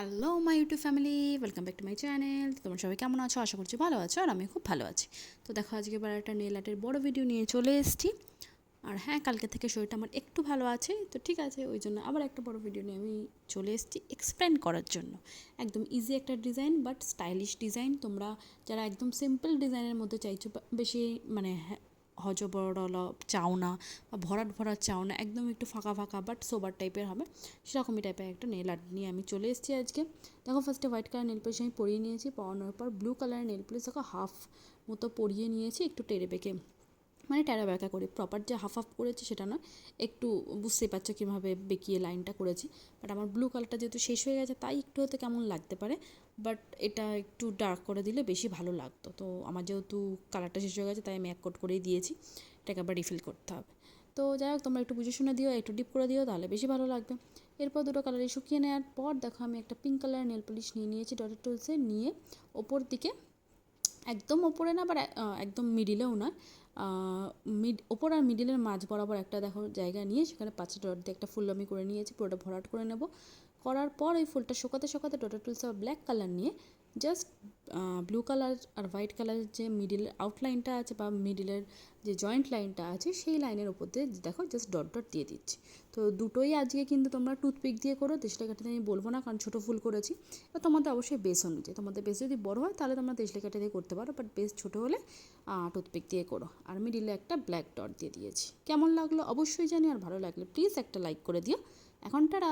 Hello my YouTube family, welcome back to my channel. তোমরা সবাই কেমন আছো? আশা করছি ভালো আছো, আর আমি খুব ভালো আছি। তো দেখো, আজকে এবার একটা নেল আর্টের বড় ভিডিও নিয়ে চলে এসেছি। আর হ্যাঁ, কালকে থেকে শরীরটা আমার একটু ভালো আছে, তো ঠিক আছে, ওই জন্য আবার একটা বড় ভিডিও নিয়ে আমি চলে এসেছি এক্সপ্লেন করার জন্য। একদম ইজি একটা ডিজাইন, বাট স্টাইলিশ ডিজাইন। তোমরা যারা একদম সিম্পল ডিজাইনের মধ্যে চাইছো, বেশি মানে হজবরল চাও না, বা ভরাট ভরাট চাও না, একদম একটু ফাঁকা ফাঁকা বাট সোবার টাইপের হবে, সেরকমই টাইপের একটা নেল আর্ট নিয়ে আমি চলে এসেছি আজকে। দেখো, ফার্স্টে হোয়াইট কালার নেল পলিশ আমি পরিয়ে নিয়েছি। পরানোর পর ব্লু কালারের নেল পলিশ দেখো হাফ মতো পরিয়ে নিয়েছি, একটু টেরে বেঁকে, মানে ট্যারা ব্যাকা করে। প্রপার যে হাফ হাফ করেছি সেটা নয়, একটু বুঝতেই পারছো কীভাবে বেঁকিয়ে লাইনটা করেছি। বাট আমার ব্লু কালারটা যেহেতু শেষ হয়ে গেছে, তাই একটু হয়তো কেমন লাগতে পারে, বাট এটা একটু ডার্ক করে দিলে বেশি ভালো লাগতো। তো আমার যেহেতু কালারটা শেষ হয়ে গেছে, তাই আমি এক কোট করেই দিয়েছি, এটাকে আবার রিফিল করতে হবে। তো যাই হোক, তোমরা একটু বুঝে শুনে দিও, একটু ডিপ করে দিও, তাহলে বেশি ভালো লাগবে। এরপর দুটো কালারই শুকিয়ে নেওয়ার পর দেখো, আমি একটা পিঙ্ক কালারের নেল পলিশ নিয়ে নিয়েছি ডটের টুলসে, নিয়ে ওপর দিকে, একদম ওপরে না, আবার একদম মিডিলেও না, ওপর আর মিডিলের মাঝ বরাবর একটা দেখো জায়গা নিয়ে, সেখানে 5 ডট দিয়ে একটা ফুল আমি করে নিয়েছি, পুরোটা ভরাট করে নেব। করার পর ওই ফুলটা শুকাতে শুকাতে ডটের টুলস আবার ব্ল্যাক কালার নিয়ে জাস্ট ব্লু কালার আর হোয়াইট কালারের যে মিডিলের আউটলাইনটা আছে, বা মিডিলের যে জয়েন্ট লাইনটা আছে, সেই লাইনের ওপর দিয়ে দেখো জাস্ট ডট ডট দিয়ে দিচ্ছি। তো দুটোই আজকে কিন্তু তোমরা টুথপিক দিয়ে করো, দেশলাই কাঠিতে আমি বলবো না, কারণ ছোটো ফুল করেছি। তো তোমাদের অবশ্যই বেস অনুযায়ী, তোমাদের বেস যদি বড়ো হয় তাহলে তোমরা দেশলাই কাঠি দিয়ে করতে পারো, বাট বেস ছোটো হলে টুথপিক দিয়ে করো। আর মিডিলে একটা ব্ল্যাক ডট দিয়ে দিয়েছি। কেমন লাগলো অবশ্যই জানি, আর ভালো লাগলে প্লিজ একটা লাইক করে দিও। এখন টাটা।